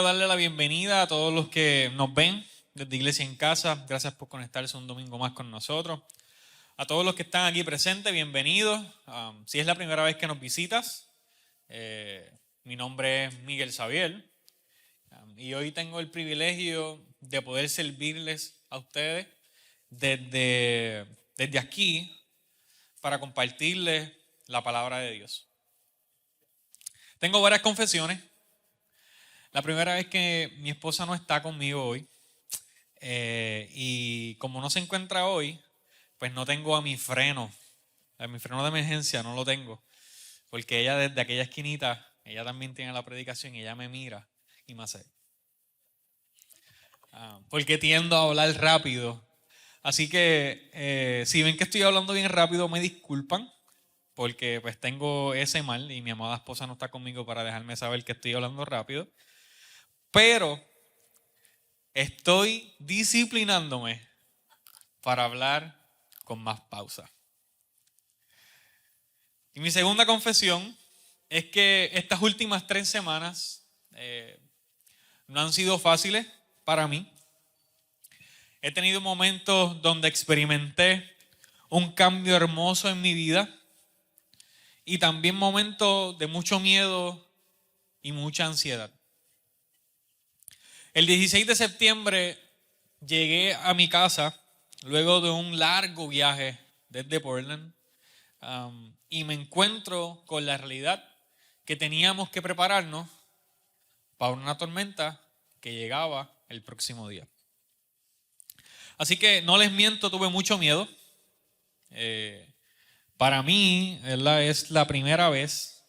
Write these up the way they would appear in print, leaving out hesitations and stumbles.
Darle la bienvenida a todos los que nos ven desde Iglesia en Casa. Gracias por conectarse un domingo más con nosotros. A todos los que están aquí presentes, bienvenidos. Si es la primera vez que nos visitas, mi nombre es Miguel Xavier y hoy tengo el privilegio de poder servirles a ustedes desde aquí para compartirles la palabra de Dios. Tengo varias confesiones. La primera vez que mi esposa no está conmigo hoy y como no se encuentra hoy, pues no tengo a mi freno de emergencia no lo tengo, porque ella desde aquella esquinita, ella también tiene la predicación y ella me mira y me hace. Porque tiendo a hablar rápido. Así que si ven que estoy hablando bien rápido, me disculpan, porque pues tengo ese mal y mi amada esposa no está conmigo para dejarme saber que estoy hablando rápido. Pero estoy disciplinándome para hablar con más pausa. Y mi segunda confesión es que estas últimas 3 semanas no han sido fáciles para mí. He tenido momentos donde experimenté un cambio hermoso en mi vida y también momentos de mucho miedo y mucha ansiedad. El 16 de septiembre llegué a mi casa luego de un largo viaje desde Portland y me encuentro con la realidad que teníamos que prepararnos para una tormenta que llegaba el próximo día. Así que no les miento, tuve mucho miedo. Para mí, ¿verdad? Es la primera vez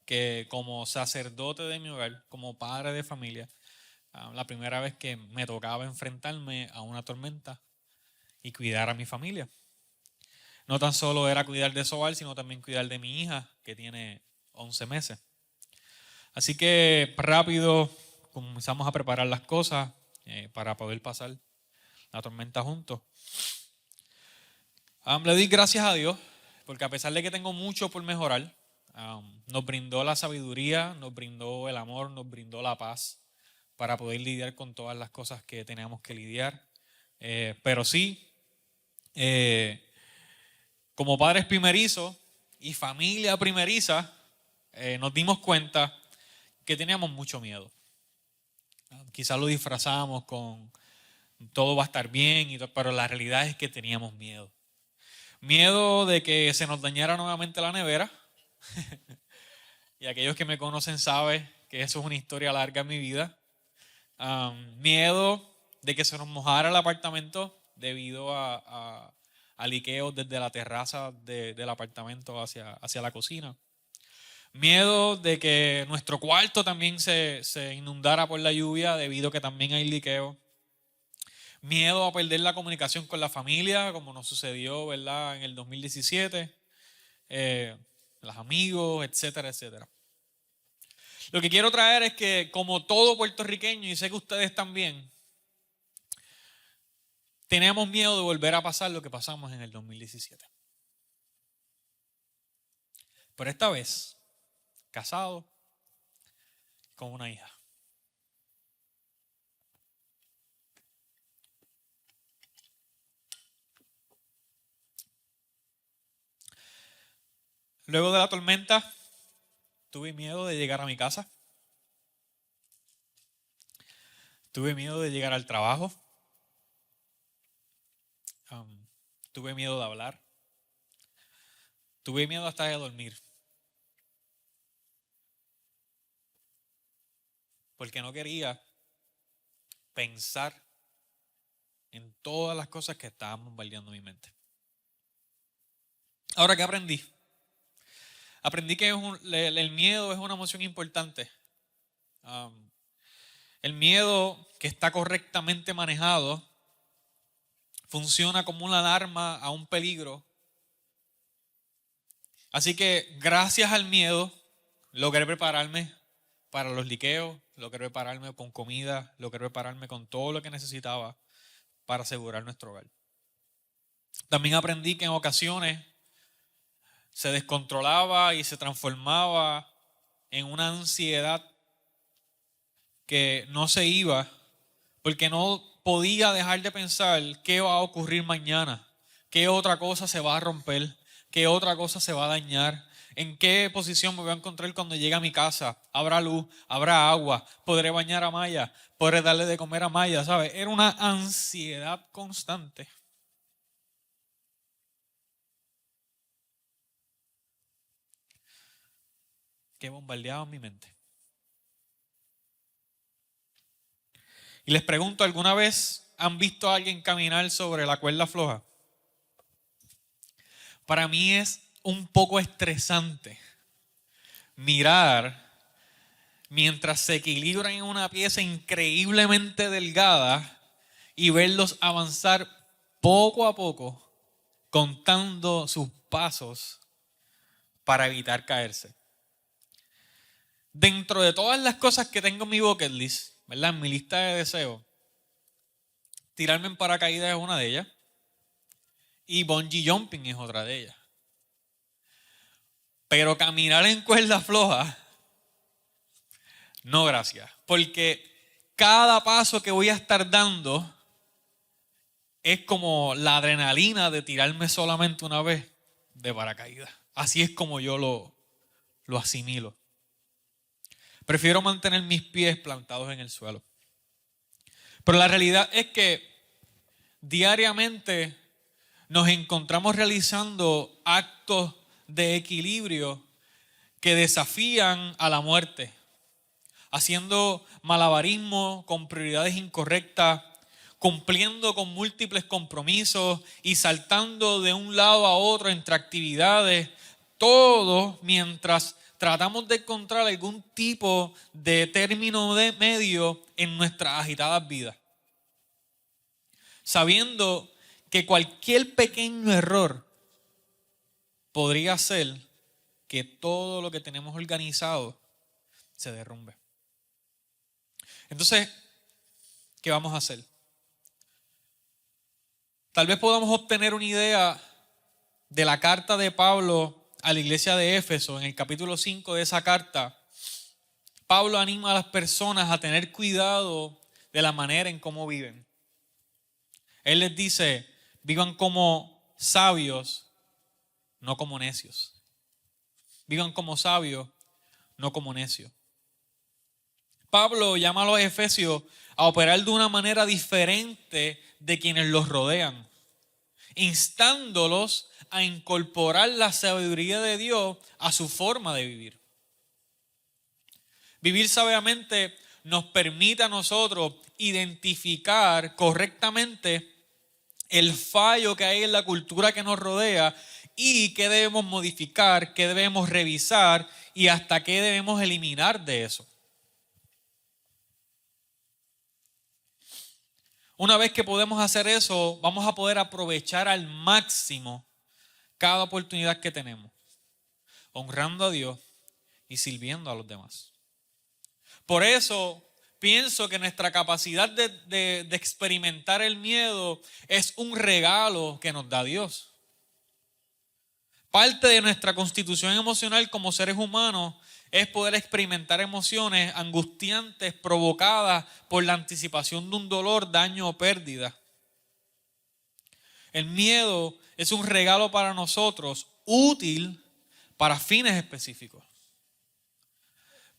que como sacerdote de mi hogar, como padre de familia, la primera vez que me tocaba enfrentarme a una tormenta y cuidar a mi familia. No tan solo era cuidar de Soal, sino también cuidar de mi hija, que tiene 11 meses. Así que rápido comenzamos a preparar las cosas para poder pasar la tormenta juntos. Le doy gracias a Dios, porque a pesar de que tengo mucho por mejorar, nos brindó la sabiduría, nos brindó el amor, nos brindó la paz para poder lidiar con todas las cosas que teníamos que lidiar. Pero sí, como padres primerizos y familia primeriza, nos dimos cuenta que teníamos mucho miedo. Quizás lo disfrazamos con todo va a estar bien, pero la realidad es que teníamos miedo. Miedo de que se nos dañara nuevamente la nevera. Y aquellos que me conocen saben que eso es una historia larga en mi vida. Miedo de que se nos mojara el apartamento debido a liqueos desde la terraza del apartamento hacia la cocina. Miedo de que nuestro cuarto también se inundara por la lluvia debido a que también hay liqueo. Miedo a perder la comunicación con la familia, como nos sucedió, ¿verdad? En el 2017. Los amigos, etcétera, etcétera. Lo que quiero traer es que como todo puertorriqueño, y sé que ustedes también, tenemos miedo de volver a pasar lo que pasamos en el 2017. Pero esta vez, casado con una hija. Luego de la tormenta, tuve miedo de llegar a mi casa. Tuve miedo de llegar al trabajo. Tuve miedo de hablar. Tuve miedo hasta de dormir. Porque no quería pensar en todas las cosas que estaban bombardeando mi mente. Ahora, ¿qué aprendí? Aprendí que el miedo es una emoción importante. El miedo que está correctamente manejado funciona como una alarma a un peligro. Así que gracias al miedo logré prepararme para los liqueos, logré prepararme con comida, logré prepararme con todo lo que necesitaba para asegurar nuestro hogar. También aprendí que en ocasiones se descontrolaba y se transformaba en una ansiedad que no se iba porque no podía dejar de pensar qué va a ocurrir mañana, qué otra cosa se va a romper, qué otra cosa se va a dañar, en qué posición me voy a encontrar cuando llegue a mi casa. Habrá luz, habrá agua, podré bañar a Maya, podré darle de comer a Maya, ¿sabes? Era una ansiedad constante. Que bombardeaba mi mente. Y les pregunto, ¿alguna vez han visto a alguien caminar sobre la cuerda floja? Para mí es un poco estresante mirar mientras se equilibran en una pieza increíblemente delgada y verlos avanzar poco a poco, contando sus pasos para evitar caerse. Dentro de todas las cosas que tengo en mi bucket list, ¿verdad? En mi lista de deseos, tirarme en paracaídas es una de ellas y bungee jumping es otra de ellas. Pero caminar en cuerda floja, no gracias, porque cada paso que voy a estar dando es como la adrenalina de tirarme solamente una vez de paracaídas. Así es como yo lo asimilo. Prefiero mantener mis pies plantados en el suelo. Pero la realidad es que diariamente nos encontramos realizando actos de equilibrio que desafían a la muerte, haciendo malabarismo con prioridades incorrectas, cumpliendo con múltiples compromisos y saltando de un lado a otro entre actividades, todo mientras tratamos de encontrar algún tipo de término de medio en nuestras agitadas vidas, sabiendo que cualquier pequeño error podría hacer que todo lo que tenemos organizado se derrumbe. Entonces, ¿qué vamos a hacer? Tal vez podamos obtener una idea de la carta de Pablo a la iglesia de Éfeso. En el capítulo 5 de esa carta, Pablo anima a las personas a tener cuidado de la manera en cómo viven. Él les dice, vivan como sabios, no como necios. Vivan como sabios, no como necios. Pablo llama a los efesios a operar de una manera diferente de quienes los rodean, instándolos a incorporar la sabiduría de Dios a su forma de vivir. Vivir sabiamente nos permite a nosotros identificar correctamente el fallo que hay en la cultura que nos rodea y qué debemos modificar, qué debemos revisar y hasta qué debemos eliminar de eso. Una vez que podemos hacer eso, vamos a poder aprovechar al máximo cada oportunidad que tenemos, honrando a Dios y sirviendo a los demás. Por eso pienso que nuestra capacidad de experimentar el miedo es un regalo que nos da Dios. Parte de nuestra constitución emocional como seres humanos es poder experimentar emociones angustiantes provocadas por la anticipación de un dolor, daño o pérdida. El miedo es un regalo para nosotros, útil para fines específicos.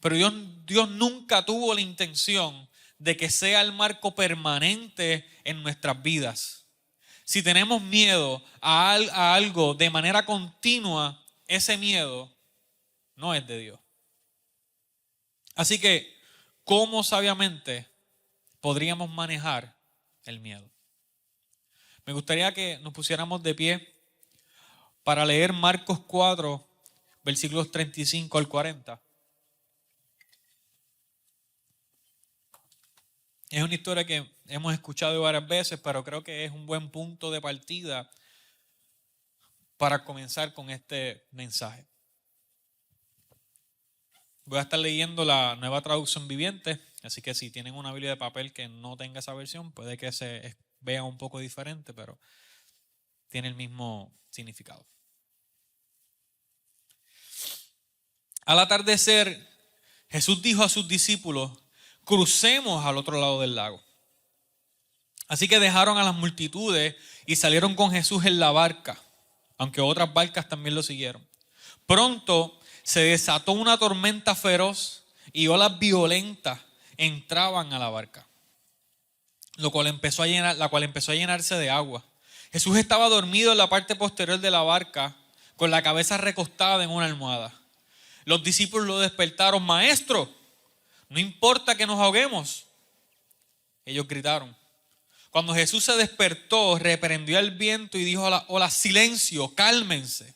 Pero Dios nunca tuvo la intención de que sea el marco permanente en nuestras vidas. Si tenemos miedo a algo de manera continua, ese miedo no es de Dios. Así que, ¿cómo sabiamente podríamos manejar el miedo? Me gustaría que nos pusiéramos de pie para leer Marcos 4, versículos 35 al 40. Es una historia que hemos escuchado varias veces, pero creo que es un buen punto de partida para comenzar con este mensaje. Voy a estar leyendo la Nueva Traducción Viviente, así que si tienen una Biblia de papel que no tenga esa versión, puede que se vea un poco diferente, pero tiene el mismo significado. Al atardecer, Jesús dijo a sus discípulos: crucemos al otro lado del lago. Así que dejaron a las multitudes y salieron con Jesús en la barca, aunque otras barcas también lo siguieron. Pronto se desató una tormenta feroz y olas violentas entraban a la barca, la cual empezó a llenarse de agua. Jesús estaba dormido en la parte posterior de la barca, con la cabeza recostada en una almohada. Los discípulos lo despertaron: Maestro, no importa que nos ahoguemos. Ellos gritaron. Cuando Jesús se despertó, reprendió al viento y dijo a la ola: silencio, cálmense.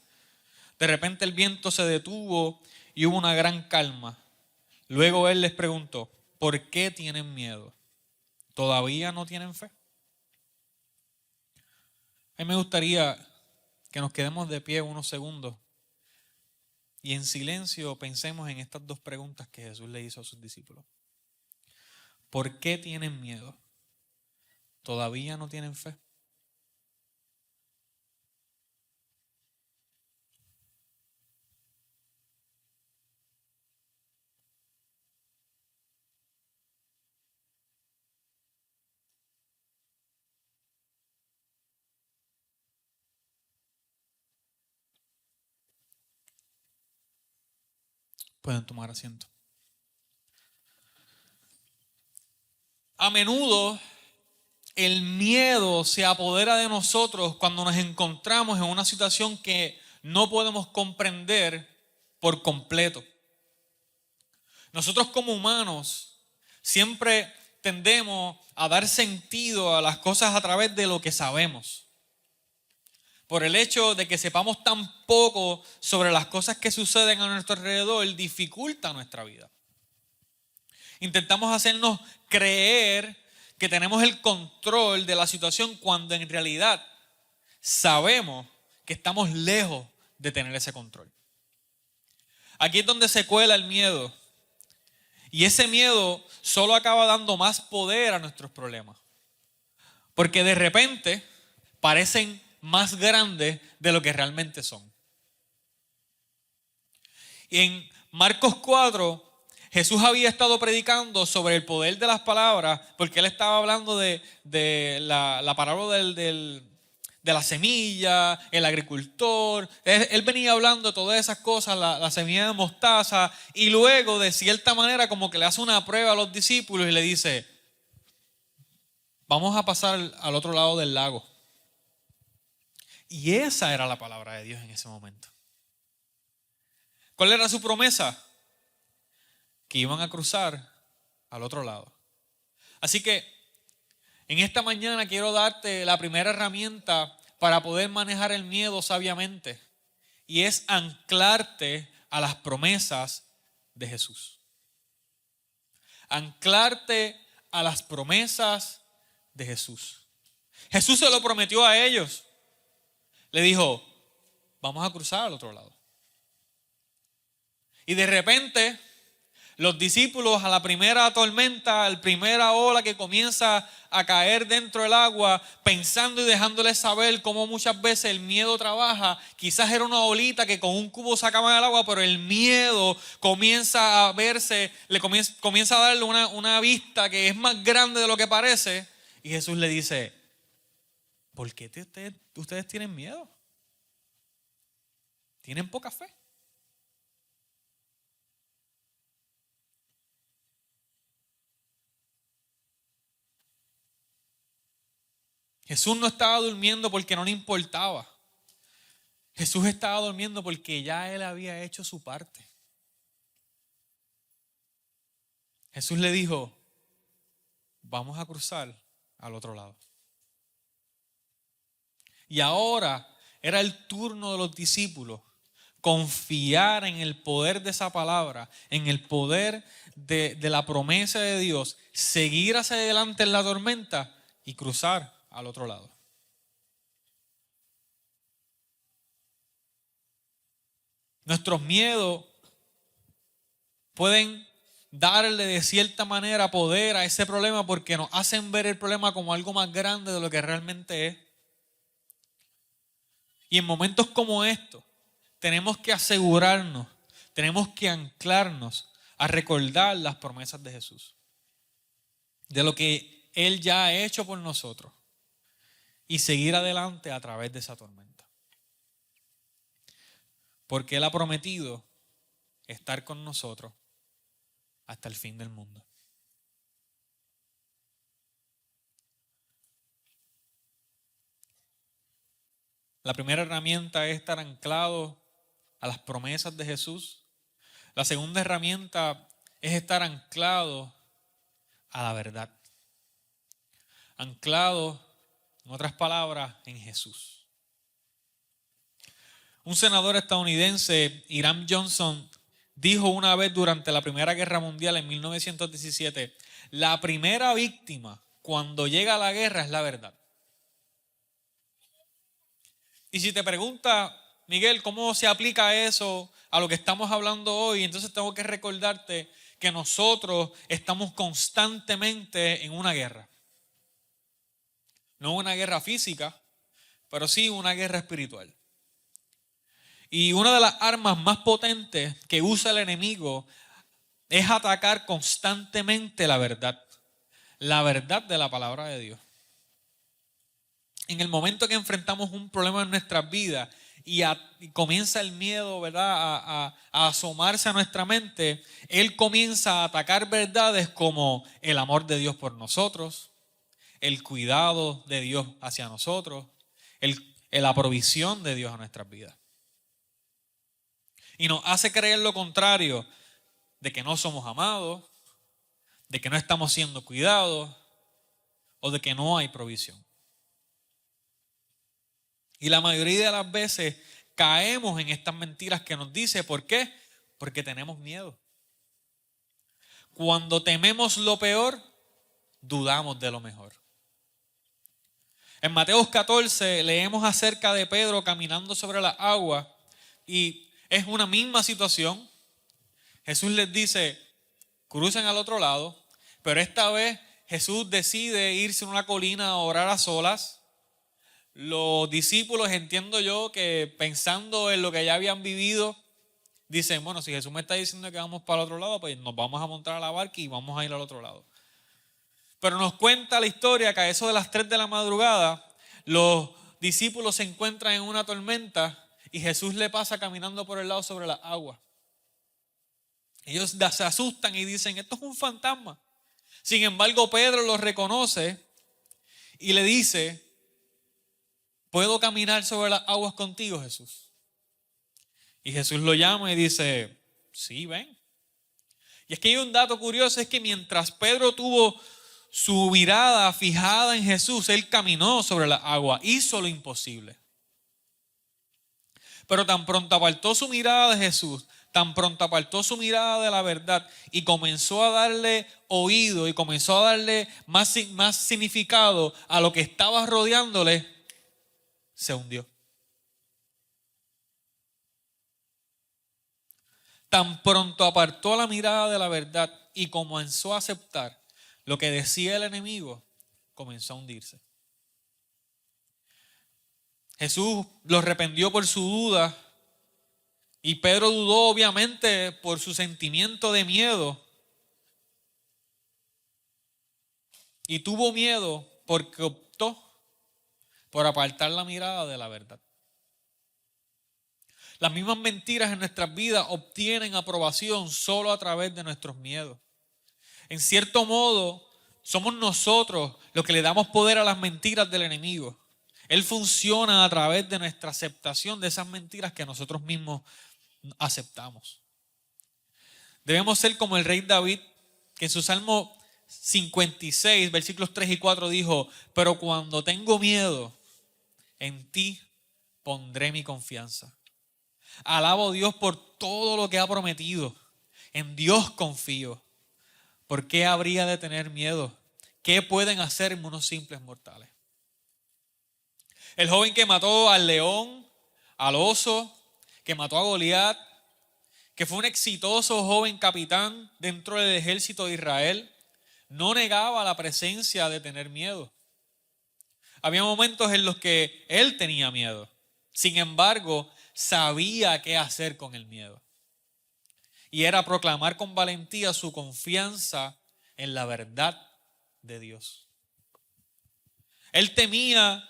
De repente el viento se detuvo y hubo una gran calma. Luego él les preguntó: ¿por qué tienen miedo? ¿Todavía no tienen fe? A mí me gustaría que nos quedemos de pie unos segundos y en silencio pensemos en estas dos preguntas que Jesús le hizo a sus discípulos. ¿Por qué tienen miedo? ¿Todavía no tienen fe? Pueden tomar asiento. A menudo el miedo se apodera de nosotros cuando nos encontramos en una situación que no podemos comprender por completo. Nosotros como humanos siempre tendemos a dar sentido a las cosas a través de lo que sabemos. Por el hecho de que sepamos tan poco sobre las cosas que suceden a nuestro alrededor, dificulta nuestra vida. Intentamos hacernos creer que tenemos el control de la situación cuando en realidad sabemos que estamos lejos de tener ese control. Aquí es donde se cuela el miedo. Y ese miedo solo acaba dando más poder a nuestros problemas. Porque de repente parecen más grandes de lo que realmente son. Y en Marcos 4, Jesús había estado predicando sobre el poder de las palabras, porque él estaba hablando de la parábola de la semilla, el agricultor. Él venía hablando de todas esas cosas, la semilla de mostaza, y luego de cierta manera como que le hace una prueba a los discípulos y le dice: vamos a pasar al otro lado del lago. Y esa era la palabra de Dios en ese momento. ¿Cuál era su promesa? Que iban a cruzar al otro lado. Así que en esta mañana quiero darte la primera herramienta para poder manejar el miedo sabiamente, y es anclarte a las promesas de Jesús. Anclarte a las promesas de Jesús. Jesús se lo prometió a ellos. Le dijo: vamos a cruzar al otro lado. Y de repente los discípulos, a la primera tormenta, a la primera ola que comienza a caer dentro del agua, pensando y dejándoles saber cómo muchas veces el miedo trabaja. Quizás era una olita que con un cubo sacaban el agua, pero el miedo comienza a verse, comienza a darle una vista que es más grande de lo que parece. Y Jesús le dice: ¿por qué ustedes tienen miedo? ¿Tienen poca fe? Jesús no estaba durmiendo porque no le importaba. Jesús estaba durmiendo porque ya él había hecho su parte. Jesús le dijo: vamos a cruzar al otro lado. Y ahora era el turno de los discípulos confiar en el poder de esa palabra, en el poder de la promesa de Dios, seguir hacia adelante en la tormenta y cruzar al otro lado. Nuestros miedos pueden darle de cierta manera poder a ese problema porque nos hacen ver el problema como algo más grande de lo que realmente es. Y en momentos como estos tenemos que asegurarnos, tenemos que anclarnos a recordar las promesas de Jesús. de lo que Él ya ha hecho por nosotros y seguir adelante a través de esa tormenta. Porque Él ha prometido estar con nosotros hasta el fin del mundo. La primera herramienta es estar anclado a las promesas de Jesús. La segunda herramienta es estar anclado a la verdad. Anclado, en otras palabras, en Jesús. Un senador estadounidense, Hiram Johnson, dijo una vez durante la Primera Guerra Mundial en 1917, la primera víctima cuando llega a la guerra es la verdad. Y si te pregunta, Miguel, ¿cómo se aplica eso a lo que estamos hablando hoy? Entonces tengo que recordarte que nosotros estamos constantemente en una guerra. No una guerra física, pero sí una guerra espiritual. Y una de las armas más potentes que usa el enemigo es atacar constantemente la verdad de la palabra de Dios. En el momento que enfrentamos un problema en nuestras vidas y comienza el miedo, ¿verdad?, a asomarse a nuestra mente, Él comienza a atacar verdades como el amor de Dios por nosotros, el cuidado de Dios hacia nosotros, la provisión de Dios a nuestras vidas. Y nos hace creer lo contrario, de que no somos amados, de que no estamos siendo cuidados o de que no hay provisión. Y la mayoría de las veces caemos en estas mentiras que nos dice, ¿por qué? Porque tenemos miedo. Cuando tememos lo peor, dudamos de lo mejor. En Mateo 14 leemos acerca de Pedro caminando sobre las aguas y es una misma situación. Jesús les dice, crucen al otro lado, pero esta vez Jesús decide irse a una colina a orar a solas. Los discípulos, entiendo yo, que pensando en lo que ya habían vivido, dicen, bueno, si Jesús me está diciendo que vamos para el otro lado, pues nos vamos a montar a la barca y vamos a ir al otro lado. Pero nos cuenta la historia que a eso de las 3 de la madrugada, los discípulos se encuentran en una tormenta y Jesús le pasa caminando por el lado sobre las aguas. Ellos se asustan y dicen, esto es un fantasma. Sin embargo, Pedro lo reconoce y le dice, ¿puedo caminar sobre las aguas contigo, Jesús? Y Jesús lo llama y dice, sí, ven. Y es que hay un dato curioso, es que mientras Pedro tuvo su mirada fijada en Jesús, él caminó sobre las aguas, hizo lo imposible. Pero tan pronto apartó su mirada de Jesús, tan pronto apartó su mirada de la verdad y comenzó a darle oído y comenzó a darle más significado a lo que estaba rodeándole, se hundió. Tan pronto apartó la mirada de la verdad y comenzó a aceptar lo que decía el enemigo, comenzó a hundirse. Jesús lo reprendió por su duda y Pedro dudó obviamente por su sentimiento de miedo. Y tuvo miedo porque optó por apartar la mirada de la verdad. Las mismas mentiras en nuestras vidas obtienen aprobación solo a través de nuestros miedos. En cierto modo, somos nosotros los que le damos poder a las mentiras del enemigo. Él funciona a través de nuestra aceptación de esas mentiras que nosotros mismos aceptamos. Debemos ser como el rey David, que en su Salmo 56, versículos 3 y 4 dijo, pero cuando tengo miedo, en ti pondré mi confianza. Alabo a Dios por todo lo que ha prometido. En Dios confío. ¿Por qué habría de tener miedo? ¿Qué pueden hacer unos simples mortales? El joven que mató al león, al oso, que mató a Goliat, que fue un exitoso joven capitán dentro del ejército de Israel, no negaba la presencia de tener miedo. Había momentos en los que él tenía miedo. Sin embargo, sabía qué hacer con el miedo. Y era proclamar con valentía su confianza en la verdad de Dios. Él temía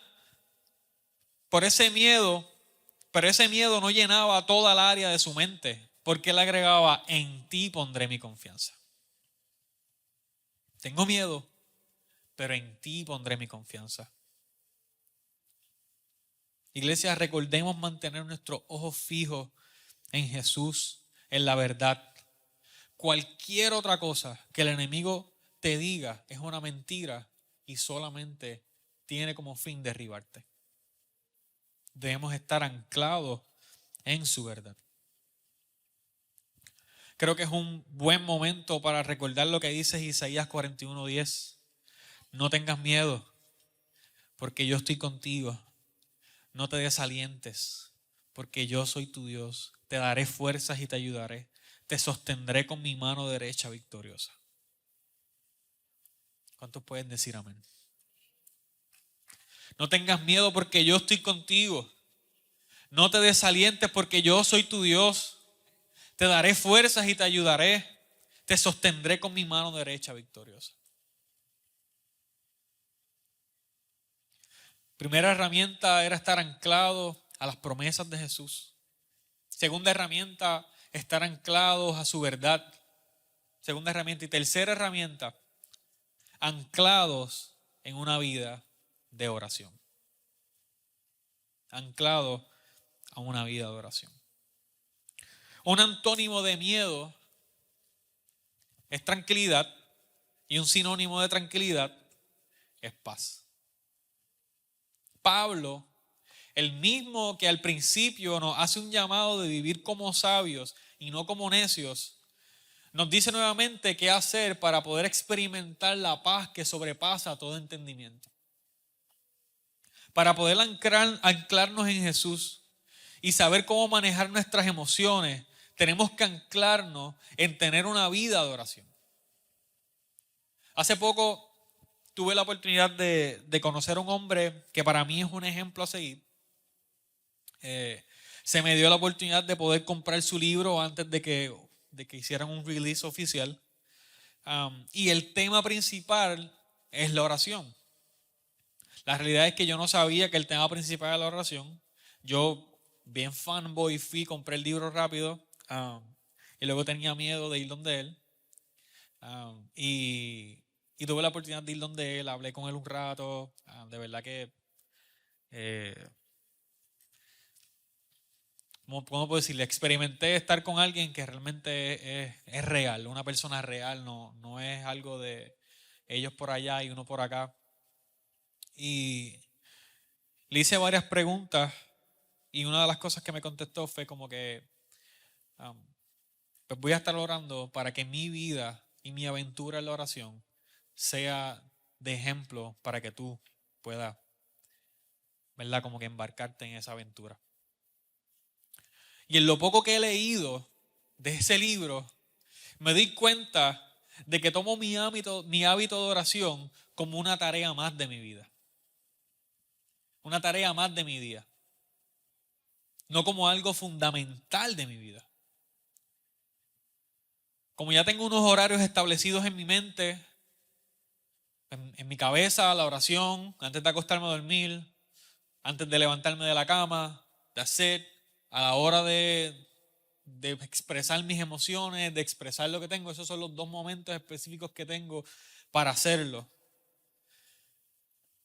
por ese miedo, pero ese miedo no llenaba toda el área de su mente, porque él agregaba: en ti pondré mi confianza. Tengo miedo, pero en ti pondré mi confianza. Iglesia, recordemos mantener nuestros ojos fijos en Jesús, en la verdad. Cualquier otra cosa que el enemigo te diga es una mentira y solamente tiene como fin derribarte. Debemos estar anclados en su verdad. Creo que es un buen momento para recordar lo que dice Isaías 41:10. No tengas miedo, porque yo estoy contigo. No te desalientes, porque yo soy tu Dios. Te daré fuerzas y te ayudaré. Te sostendré con mi mano derecha victoriosa. ¿Cuántos pueden decir amén? No tengas miedo, porque yo estoy contigo. No te desalientes, porque yo soy tu Dios. Te daré fuerzas y te ayudaré. Te sostendré con mi mano derecha victoriosa. Primera herramienta era estar anclado a las promesas de Jesús. Segunda herramienta, estar anclados a su verdad. Segunda herramienta. Y tercera herramienta, anclados en una vida de oración. Anclados a una vida de oración. Un antónimo de miedo es tranquilidad y un sinónimo de tranquilidad es paz. Pablo, el mismo que al principio nos hace un llamado de vivir como sabios y no como necios, nos dice nuevamente qué hacer para poder experimentar la paz que sobrepasa todo entendimiento. Para poder anclarnos en Jesús y saber cómo manejar nuestras emociones, tenemos que anclarnos en tener una vida de oración. Hace poco tuve la oportunidad de conocer a un hombre que para mí es un ejemplo a seguir. Se me dio la oportunidad de poder comprar su libro antes de que hicieran un release oficial. Y el tema principal es la oración. La realidad es que yo no sabía que el tema principal era la oración. Yo, bien fanboy, compré el libro rápido y luego tenía miedo de ir donde él. Y tuve la oportunidad de ir donde él, hablé con él un rato. De verdad que, ¿cómo puedo decirle? Experimenté estar con alguien que realmente es real, una persona real, no es algo de ellos por allá y uno por acá. Y le hice varias preguntas y una de las cosas que me contestó fue como que pues voy a estar orando para que mi vida y mi aventura en la oración sea de ejemplo para que tú puedas, ¿verdad? Como que embarcarte en esa aventura. Y en lo poco que he leído de ese libro, me di cuenta de que tomo mi hábito de oración como una tarea más de mi vida. Una tarea más de mi día. No como algo fundamental de mi vida. Como ya tengo unos horarios establecidos en mi mente, en mi cabeza, la oración, antes de acostarme a dormir, antes de levantarme de la cama, de hacer, a la hora de expresar mis emociones, de expresar lo que tengo, esos son los dos momentos específicos que tengo para hacerlo.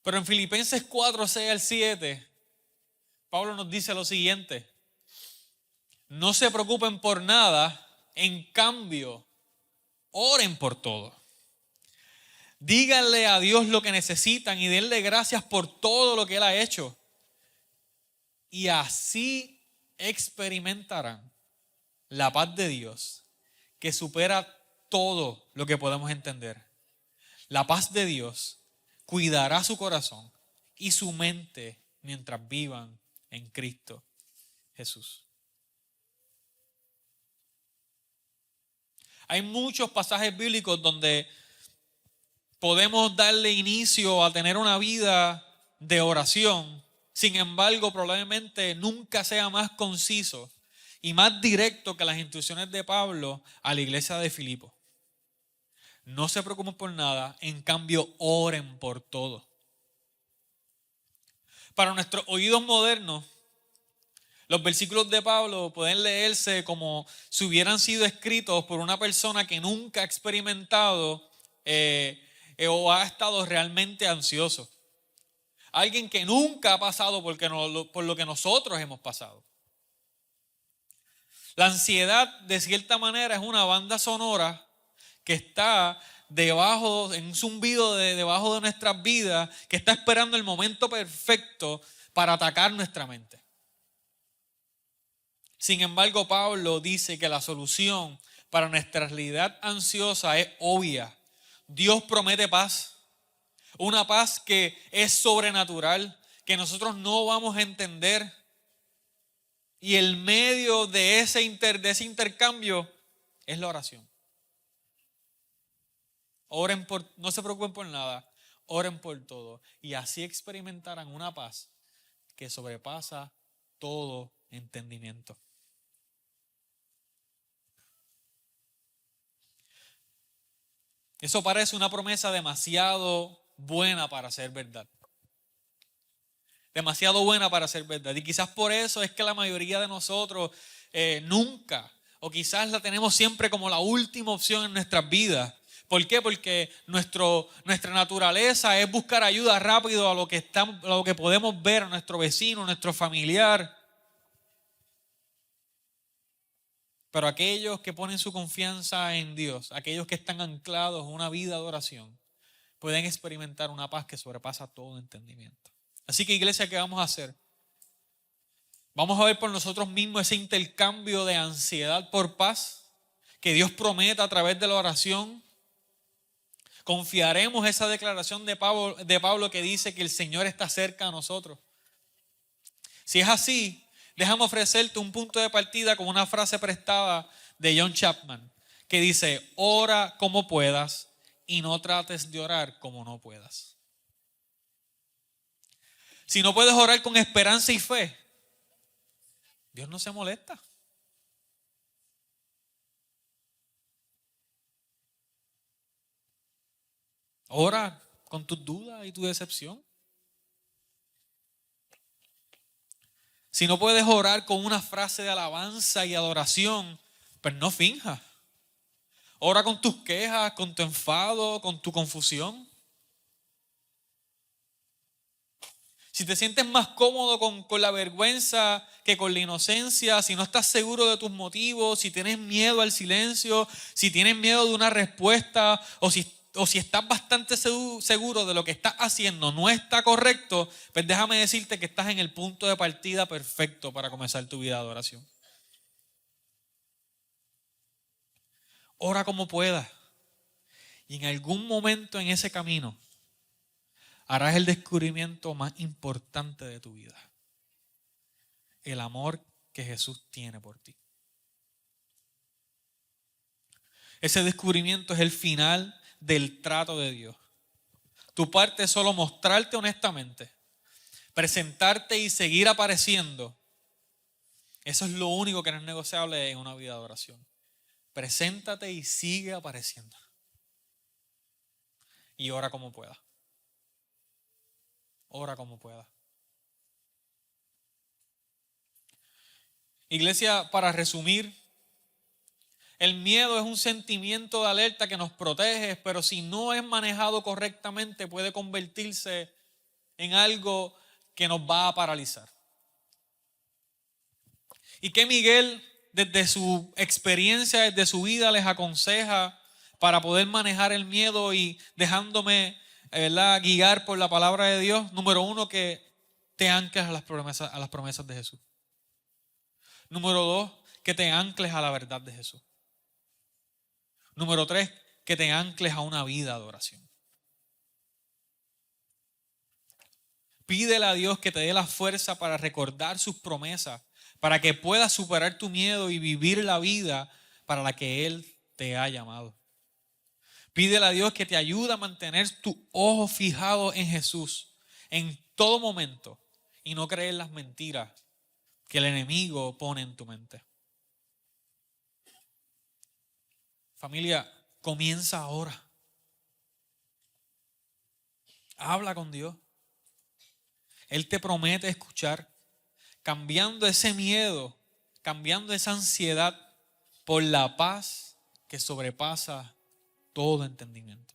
Pero en Filipenses 4, 6 al 7, Pablo nos dice lo siguiente: no se preocupen por nada, en cambio, oren por todo. Díganle a Dios lo que necesitan y denle gracias por todo lo que Él ha hecho. Y así experimentarán la paz de Dios que supera todo lo que podemos entender. La paz de Dios cuidará su corazón y su mente mientras vivan en Cristo Jesús. Hay muchos pasajes bíblicos donde podemos darle inicio a tener una vida de oración. Sin embargo, probablemente nunca sea más conciso y más directo que las instrucciones de Pablo a la iglesia de Filipo. No se preocupen por nada, en cambio oren por todo. Para nuestros oídos modernos, los versículos de Pablo pueden leerse como si hubieran sido escritos por una persona que nunca ha experimentado o ha estado realmente ansioso. Alguien que nunca ha pasado por lo que nosotros hemos pasado. La ansiedad, de cierta manera, es una banda sonora que está debajo, en un zumbido debajo de nuestras vidas, que está esperando el momento perfecto para atacar nuestra mente. Sin embargo, Pablo dice que la solución para nuestra realidad ansiosa es obvia. Dios promete paz, una paz que es sobrenatural, que nosotros no vamos a entender. Y el medio de ese intercambio es la oración. No se preocupen por nada, oren por todo. Y así experimentarán una paz que sobrepasa todo entendimiento. Eso parece una promesa demasiado buena para ser verdad. Demasiado buena para ser verdad. Y quizás por eso es que la mayoría de nosotros nunca, o quizás la tenemos siempre como la última opción en nuestras vidas. ¿Por qué? Porque nuestra naturaleza es buscar ayuda rápido a lo que podemos ver, a nuestro vecino, a nuestro familiar. Pero aquellos que ponen su confianza en Dios, aquellos que están anclados en una vida de oración, pueden experimentar una paz que sobrepasa todo entendimiento. Así que, iglesia, ¿qué vamos a hacer? Vamos a ver por nosotros mismos ese intercambio de ansiedad por paz que Dios promete a través de la oración. Confiaremos esa declaración de Pablo que dice que el Señor está cerca a nosotros. Si es así, déjame ofrecerte un punto de partida con una frase prestada de John Chapman que dice: ora como puedas y no trates de orar como no puedas. Si no puedes orar con esperanza y fe, Dios no se molesta. Ora con tus dudas y tu decepción. Si no puedes orar con una frase de alabanza y adoración, pues no finjas. Ora con tus quejas, con tu enfado, con tu confusión. Si te sientes más cómodo con la vergüenza que con la inocencia, si no estás seguro de tus motivos, si tienes miedo al silencio, si tienes miedo de una respuesta, o si estás bastante seguro de lo que estás haciendo no está correcto, pues déjame decirte que estás en el punto de partida perfecto para comenzar tu vida de oración. Ora como puedas. Y en algún momento en ese camino harás el descubrimiento más importante de tu vida. El amor que Jesús tiene por ti. Ese descubrimiento es el final del trato de Dios. Tu parte es solo mostrarte honestamente, presentarte y seguir apareciendo. Eso es lo único que no es negociable en una vida de oración. Preséntate y sigue apareciendo. Y ora como puedas. Ora como puedas. Iglesia, para resumir, el miedo es un sentimiento de alerta que nos protege, pero si no es manejado correctamente puede convertirse en algo que nos va a paralizar. Y que Miguel, desde su experiencia, desde su vida, les aconseja para poder manejar el miedo y dejándome, ¿verdad?, guiar por la palabra de Dios. Número 1, que te ancles a las promesas de Jesús. Número 2, que te ancles a la verdad de Jesús. Número 3, que te ancles a una vida de oración. Pídele a Dios que te dé la fuerza para recordar sus promesas, para que puedas superar tu miedo y vivir la vida para la que Él te ha llamado. Pídele a Dios que te ayude a mantener tu ojo fijado en Jesús en todo momento y no creer las mentiras que el enemigo pone en tu mente. Familia, comienza ahora. Habla con Dios. Él te promete escuchar, cambiando ese miedo, cambiando esa ansiedad por la paz que sobrepasa todo entendimiento.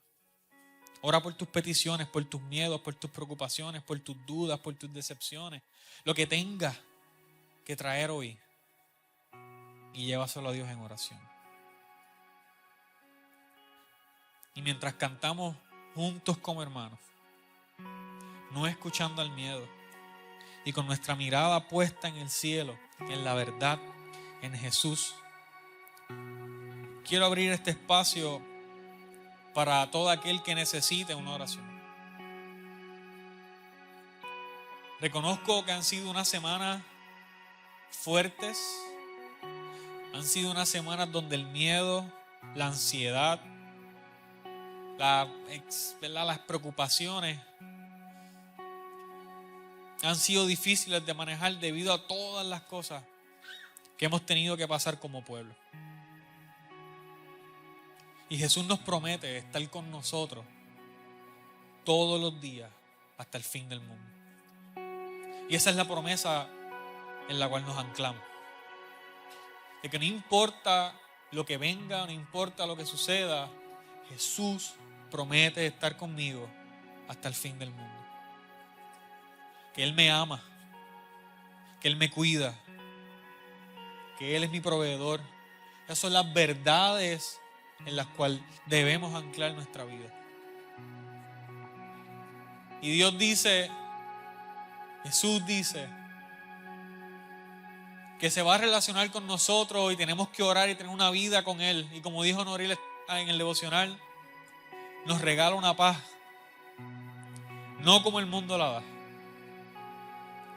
Ora por tus peticiones, por tus miedos, por tus preocupaciones, por tus dudas, por tus decepciones. Lo que tengas que traer hoy, y llévaselo a Dios en oración. Y mientras cantamos juntos como hermanos, no escuchando al miedo, y con nuestra mirada puesta en el cielo, en la verdad, en Jesús, quiero abrir este espacio para todo aquel que necesite una oración. Reconozco que han sido unas semanas fuertes, han sido unas semanas donde el miedo, la ansiedad, las preocupaciones han sido difíciles de manejar debido a todas las cosas que hemos tenido que pasar como pueblo. Y Jesús nos promete estar con nosotros todos los días hasta el fin del mundo. Y esa es la promesa en la cual nos anclamos. De que no importa lo que venga, no importa lo que suceda, Jesús promete estar conmigo hasta el fin del mundo. Que Él me ama, que Él me cuida, que Él es mi proveedor. Esas son las verdades en las cuales debemos anclar nuestra vida. Y Dios dice, Jesús dice, que se va a relacionar con nosotros y tenemos que orar y tener una vida con Él. Y como dijo Noril en el devocional, nos regala una paz, no como el mundo la da.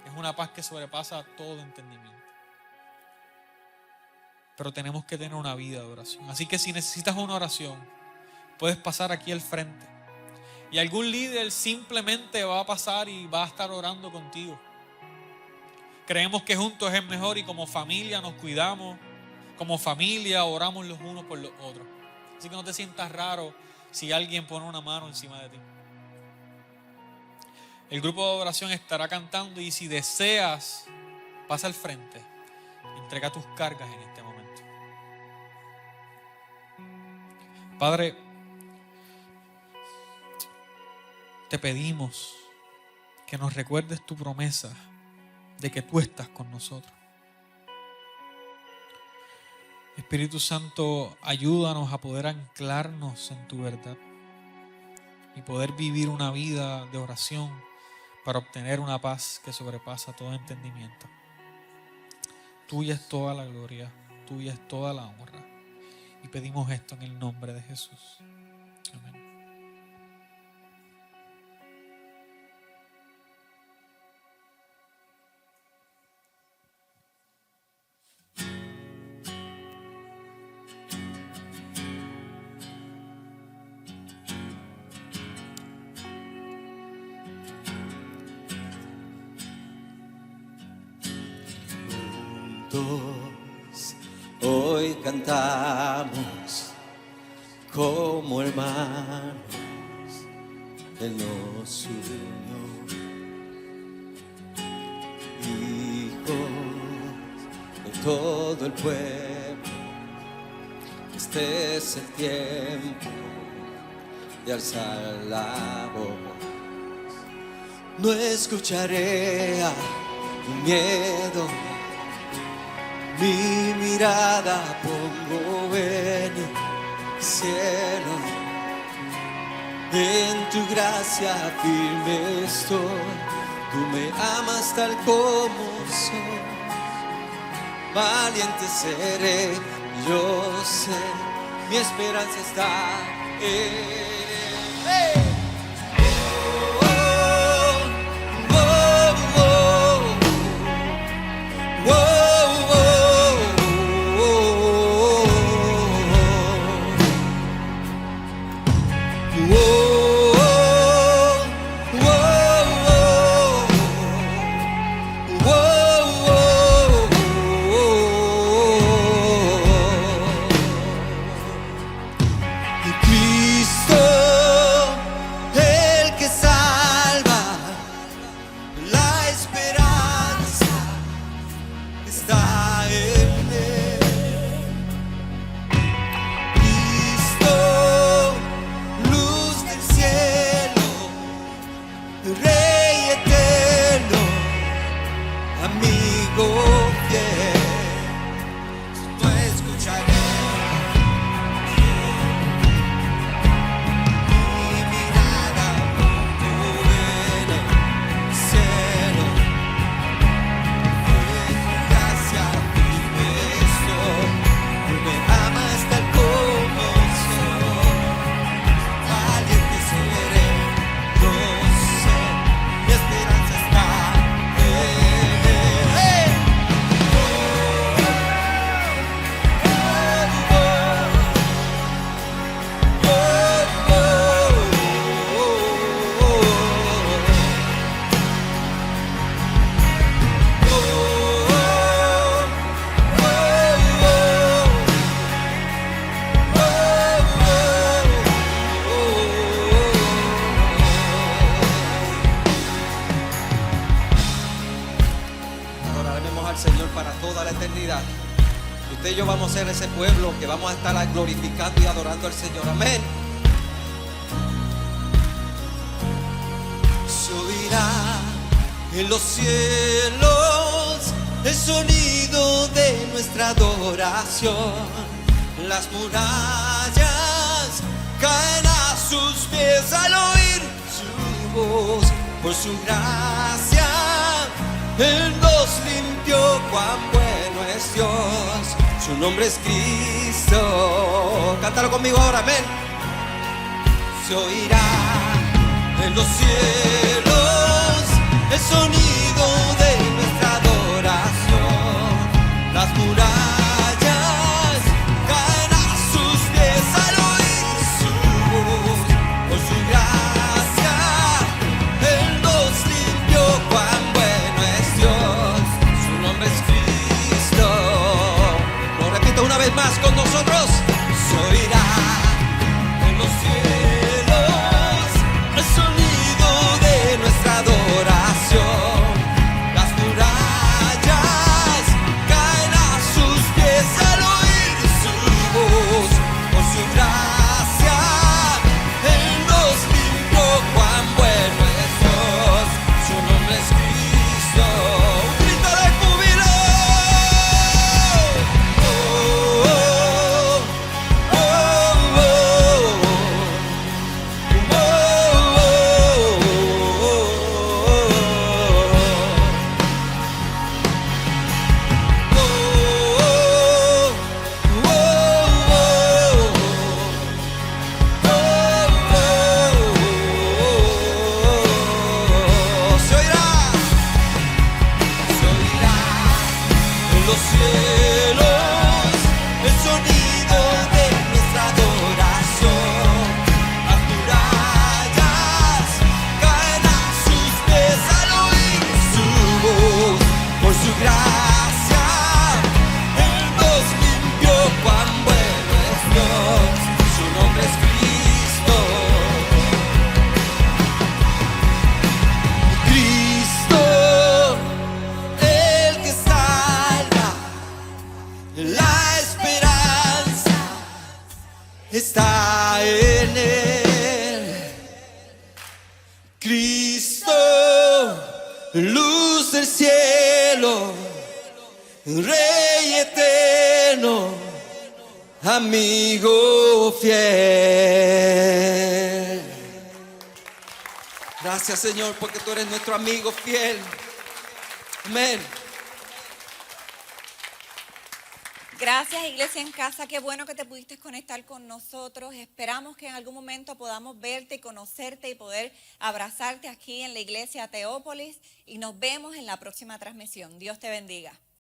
Es una paz que sobrepasa todo entendimiento. Pero tenemos que tener una vida de oración. Así que si necesitas una oración, puedes pasar aquí al frente. Y algún líder simplemente va a pasar y va a estar orando contigo. Creemos que juntos es mejor y como familia nos cuidamos. Como familia oramos los unos por los otros. Así que no te sientas raro si alguien pone una mano encima de ti. El grupo de oración estará cantando y si deseas, pasa al frente. Entrega tus cargas en este momento. Padre, te pedimos que nos recuerdes tu promesa de que tú estás con nosotros. Espíritu Santo, ayúdanos a poder anclarnos en tu verdad y poder vivir una vida de oración para obtener una paz que sobrepasa todo entendimiento. Tuya es toda la gloria, tuya es toda la honra. Y pedimos esto en el nombre de Jesús. Amén. Hoy cantamos como hermanos, Él nos unió, hijos de todo el pueblo. Este es el tiempo de alzar la voz. No escucharé a tu miedo, mi mirada pongo en el cielo, en tu gracia firme estoy, tú me amas tal como soy, valiente seré, yo sé, mi esperanza está en Él. Cristo Usted y yo vamos a ser ese pueblo que vamos a estar glorificando y adorando al Señor. Amén. Se oirá en los cielos el sonido de nuestra adoración. Las murallas caen a sus pies al oír su voz. Por su gracia Él nos limpió. Cuán bueno es Dios, su nombre es Cristo. Cántalo conmigo ahora, amén. Se oirá en los cielos el sonido de nuestra adoración. Las murallas caen a sus pies al oír su voz. Por su gracia Él nos limpió. Cuán bueno es Dios, su nombre es Cristo. Lo repito una vez más con nosotros. Se oirá en los cielos el sonido de nuestra adoración. Las murallas caen a sus pies al oír su voz. Por su gracia Él nos limpió. Cuán bueno es Dios, su nombre es Cristo. Un grito de júbilo. Oh, oh, oh, oh, oh. Se oirá en los cielos el sonido de nuestra adoración. Las murallas caen a sus pies al oír su voz. Por su gracia Él nos limpió. Cuán bueno es Dios, su nombre es Cristo. Cristo, el que salva, la esperanza está en Él. Cristo, luz del cielo, Rey eterno, amigo fiel. Gracias, Señor, porque tú eres nuestro amigo fiel. Amén. Gracias, Iglesia en Casa. Qué bueno que te pudiste conectar con nosotros. Esperamos que en algún momento podamos verte y conocerte y poder abrazarte aquí en la Iglesia Teópolis. Y nos vemos en la próxima transmisión. Dios te bendiga.